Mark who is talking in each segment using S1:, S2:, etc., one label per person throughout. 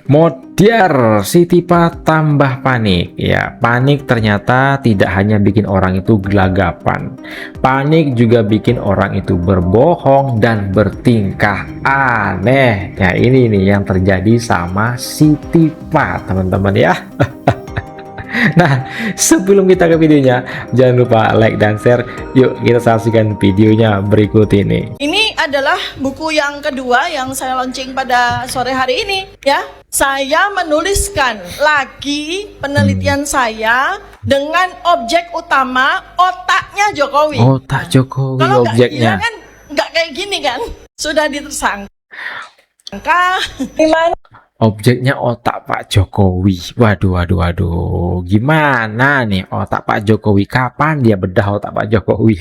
S1: Modiar, si Tipa tambah panik. Ya, panik ternyata tidak hanya bikin orang itu gelagapan. Panik juga bikin orang itu berbohong dan bertingkah aneh. Ya, ini nih yang terjadi sama si Tipa, teman-teman ya. Nah, sebelum kita ke videonya, jangan lupa like dan share. Yuk kita saksikan videonya berikut ini.
S2: Ini adalah buku yang kedua yang saya launching pada sore hari ini ya. Saya menuliskan lagi penelitian saya dengan objek utama otaknya Jokowi.
S1: Otak Jokowi.
S2: Kalau
S1: objeknya
S2: kan nggak kayak gini kan. Sudah ditersangka. Gimana?
S1: Objeknya otak Pak Jokowi. Waduh. Gimana nih otak Pak Jokowi? Kapan dia bedah otak Pak Jokowi?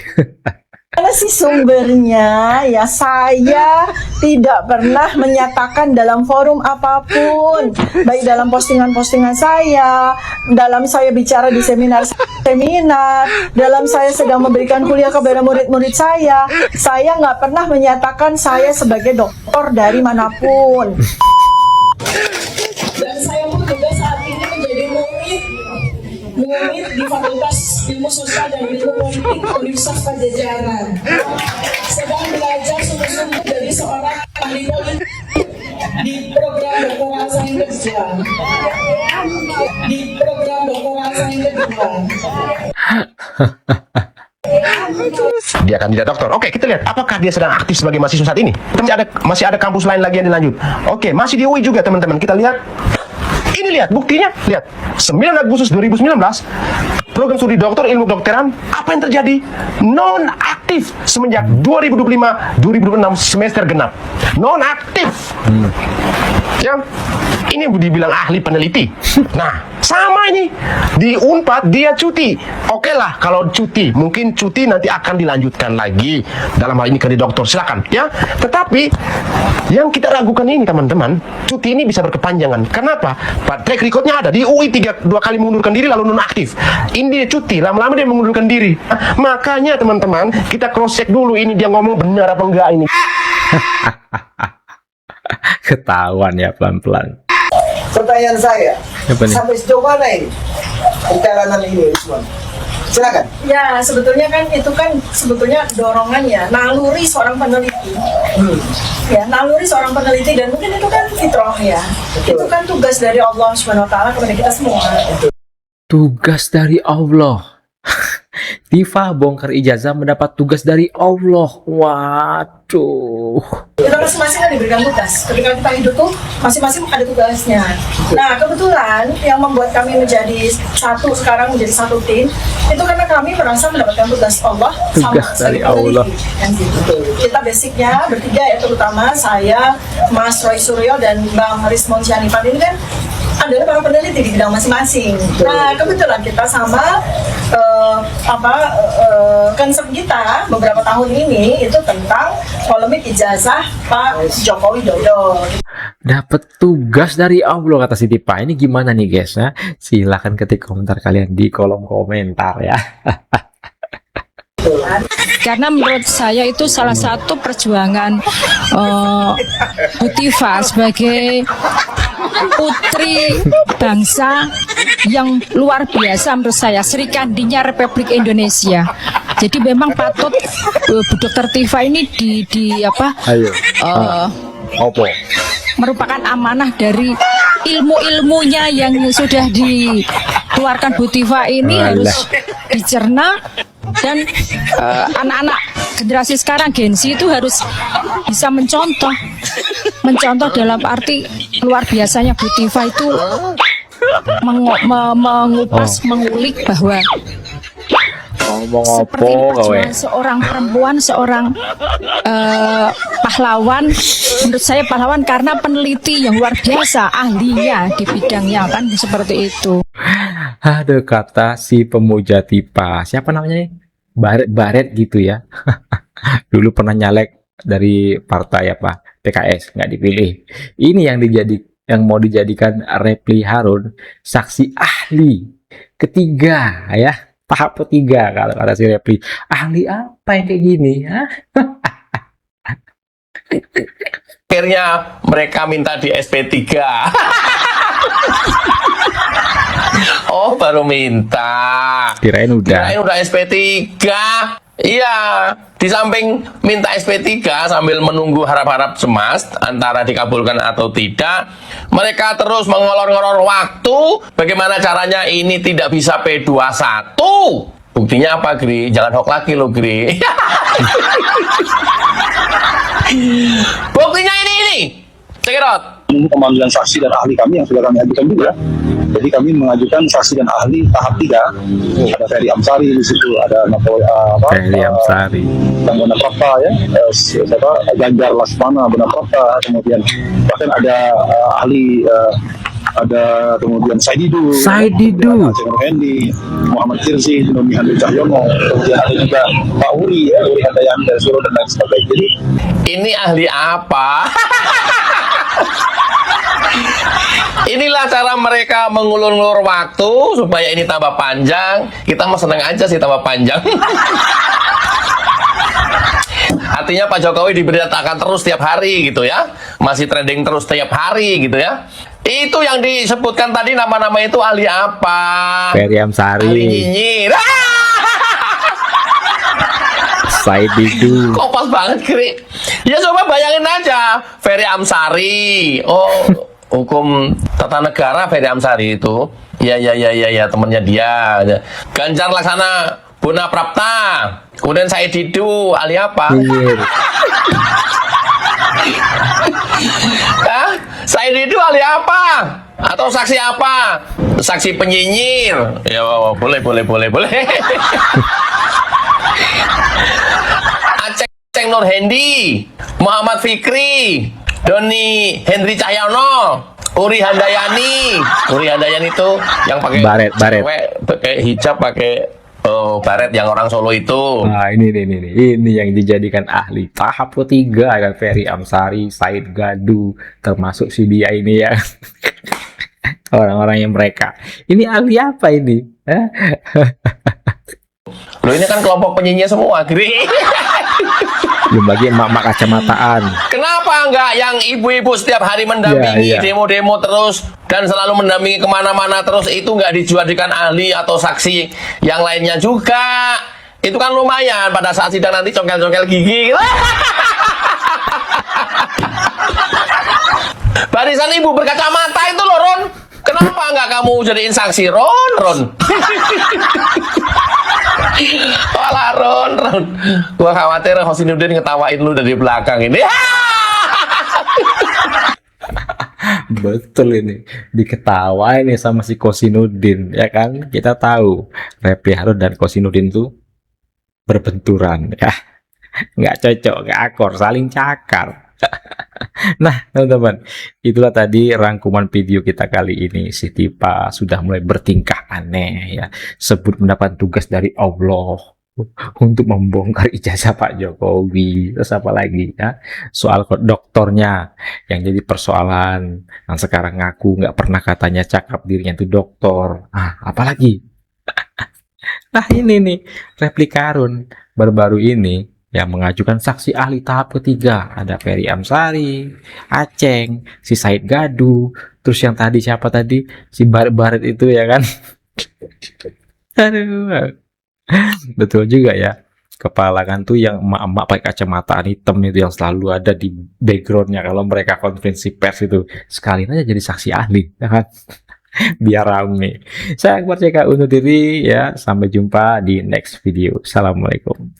S2: Mana sih sumbernya? Ya saya tidak pernah menyatakan dalam forum apapun, baik dalam postingan-postingan saya, dalam saya bicara di seminar, dalam saya sedang memberikan kuliah kepada murid-murid saya nggak pernah menyatakan saya sebagai dokter dari manapun. Dan saya pun juga saat ini menjadi murid di Fakultas Ilmu Sosial dan Ilmu Politik Universitas Pajajaran. Sedang belajar sungguh-sungguh dari seorang ahli politik di program doktoral saya yang kedua.
S3: Dia kandidat doktor. Oke, kita lihat apakah dia sedang aktif sebagai mahasiswa saat ini. Masih ada kampus lain lagi yang dilanjut. Oke, masih di UI juga teman-teman. Kita lihat. Ini lihat buktinya. Lihat. 9 Agustus 2019. Program studi doktor ilmu kedokteran. Apa yang terjadi? Non aktif semenjak 2025-2026 semester genap. Non aktif. Ya. Ini dibilang ahli peneliti. Nah, sama ini di Unpad dia cuti. Oke lah kalau cuti, mungkin cuti nanti akan dilanjutkan lagi dalam hal ini kandidat doktor, silakan ya. Tetapi yang kita ragukan ini teman-teman, cuti ini bisa berkepanjangan. Kenapa? Track recordnya ada di UI 2 kali mengundurkan diri lalu nonaktif. Ini dia cuti, lama-lama dia mengundurkan diri. Makanya teman-teman kita cross check dulu ini dia ngomong benar apa enggak ini.
S1: Ketahuan ya pelan-pelan.
S4: Pertanyaan saya, sampai sejauh mana ini pencalonan ini, Risman? Silakan.
S2: Ya, sebetulnya kan itu kan sebetulnya dorongan ya, naluri seorang peneliti. Ya, naluri seorang peneliti dan mungkin itu kan fitrah ya. Betul. Itu kan tugas dari Allah Subhanahu wa taala kepada kita semua.
S1: Tugas dari Allah. Tifa bongkar ijazah mendapat tugas dari Allah. Waduh.
S2: Kita masing-masing kan diberikan tugas. Ketika kita hidup tuh masing-masing ada tugasnya. Nah, kebetulan yang membuat kami menjadi satu sekarang menjadi satu tim itu karena kami merasa mendapatkan tugas Allah
S1: tugas
S2: sama
S1: dari Allah.
S2: Kan gitu. Kita basicnya bertiga ya, terutama saya, Mas Roy Suryo dan Bang Rismon Syanipan ini kan adalah para peneliti di bidang masing-masing. Nah, kebetulan kita sama concern kita beberapa tahun ini itu tentang polemik ijazah Pak Joko Widodo.
S1: Dapat tugas dari Allah kata si Tipa. Ini gimana nih guys ya? Silahkan ketik komentar kalian di kolom komentar ya.
S5: Karena menurut saya itu salah satu perjuangan Bu Tifa sebagai putri bangsa yang luar biasa menurut saya, Sri Kandinya Republik Indonesia. Jadi memang patut Bu Dr. Tifa ini merupakan amanah dari ilmu-ilmunya yang sudah dikeluarkan Bu Tifa ini harus dicerna. Dan anak-anak generasi sekarang Gen Z itu harus bisa mencontoh dalam arti luar biasanya Bu Tifa itu mengupas, mengulik bahwa seperti ini perjuangan seorang perempuan, seorang pahlawan. Menurut saya pahlawan karena peneliti yang luar biasa, ahlinya di bidangnya kan seperti itu.
S1: Ada kata si pemuja Tipa, siapa namanya? Baret gitu ya. Dulu pernah nyalek dari partai apa? PKS, nggak dipilih. Ini yang mau dijadikan Repli Harun saksi ahli ketiga ya. Tahap ketiga kalau kata si Repli. Ahli apa yang kayak gini?
S6: Akhirnya mereka minta di SP3. Oh, baru minta.
S1: Kirain udah.
S6: Kirain udah SP3. Iya, di samping minta SP3 sambil menunggu harap-harap cemas antara dikabulkan atau tidak, mereka terus mengolor-ngolor waktu. Bagaimana caranya ini tidak bisa P21? Buktinya apa, Gri? Jangan hoax lagi lo, Gri. Buktinya ini. Cekirot.
S7: Pemanggilan saksi dan ahli kami yang sudah kami ajukan juga. Jadi kami mengajukan saksi dan ahli tahap 3. Ada Ferry Amsari di situ, ada
S1: Ferry Amsari,
S7: dan Benaprata ya, Ganjar Laksmana Benaprata, kemudian bahkan ada ahli ada kemudian Saididu, Nur Hendi, Muhammad Tirzi, Nomi Handul Cahyono, kemudian ada juga Pak Uri ya, Uri Handayani dari Solo dan lain sebagainya. Jadi
S6: ini ahli apa? Inilah cara mereka mengulur-ulur waktu supaya ini tambah panjang. Kita mah seneng aja sih tambah panjang. Artinya Pak Jokowi diberitakan terus tiap hari gitu ya. Masih trending terus tiap hari gitu ya. Itu yang disebutkan tadi nama-nama itu ahli apa?
S1: Ferry Amsari,
S6: Ahli nyinyir.
S1: Saididu.
S6: Kopas banget, Kri. Ya coba bayangin aja, Ferry Amsari. Oh, hukum tata negara Ferry Amsari itu. Ya, temennya dia. Ganjar Laksana Benaprata. Kemudian Saididu, ahli apa? Hah? Saididu ahli apa? Atau saksi apa? Saksi penyinyir. Ya, boleh. Aceh Nur Hendi, Muhammad Fikri, Doni Hendri Cahyono, Uri Handayani. Uri Handayani itu yang pakai
S1: baret.
S6: cewek, pakai hijab, pakai baret yang orang Solo itu.
S1: Nah, ini yang dijadikan ahli tahap ketiga kan, Ferry Amsari, Said Gadu, termasuk si dia ini ya. Orang-orang yang mereka. Ini ahli apa ini?
S6: Loh, ini kan kelompok penyinyir semua, Gri.
S1: Belum lagi emak-emak kacamataan.
S6: Kenapa enggak yang ibu-ibu setiap hari mendampingi demo-demo terus dan selalu mendampingi kemana-mana terus, itu enggak dijadikan ahli atau saksi yang lainnya juga? Itu kan lumayan pada saat sidang nanti congkel-congkel gigi. Barisan ibu berkacamata itu loh, Ron. Kenapa enggak kamu jadiin saksi, Ron? Walah, Ron. Gua khawatir Hosinuddin ngetawain lu dari belakang ini.
S1: Betul ini, diketawain nih sama si Kosinuddin, ya kan? Kita tahu Refli Harun dan Kosinuddin tuh berbenturan, ya. Nggak cocok, nggak akor, saling cakar. Nah, teman-teman, itulah tadi rangkuman video kita kali ini. Si Tipa sudah mulai bertingkah aneh ya, sebut mendapat tugas dari Allah untuk membongkar ijazah Pak Jokowi. Terus apa lagi ya, soal doktornya yang jadi persoalan, yang sekarang ngaku nggak pernah katanya cakap dirinya itu doktor. Apalagi nah ini nih Refli Harun baru-baru ini yang mengajukan saksi ahli tahap ketiga. Ada Ferry Amsari, Aceng, si Said Gadu, terus yang tadi siapa tadi, si Baret itu ya kan. Aduh, betul juga ya, kepala kan tuh yang emak-emak pakai kacamata hitam itu yang selalu ada di backgroundnya kalau mereka konferensi pers itu. Sekalian aja jadi saksi ahli ya kan. Biar rame. Saya Akbar CK undur diri ya, sampai jumpa di next video. Assalamualaikum.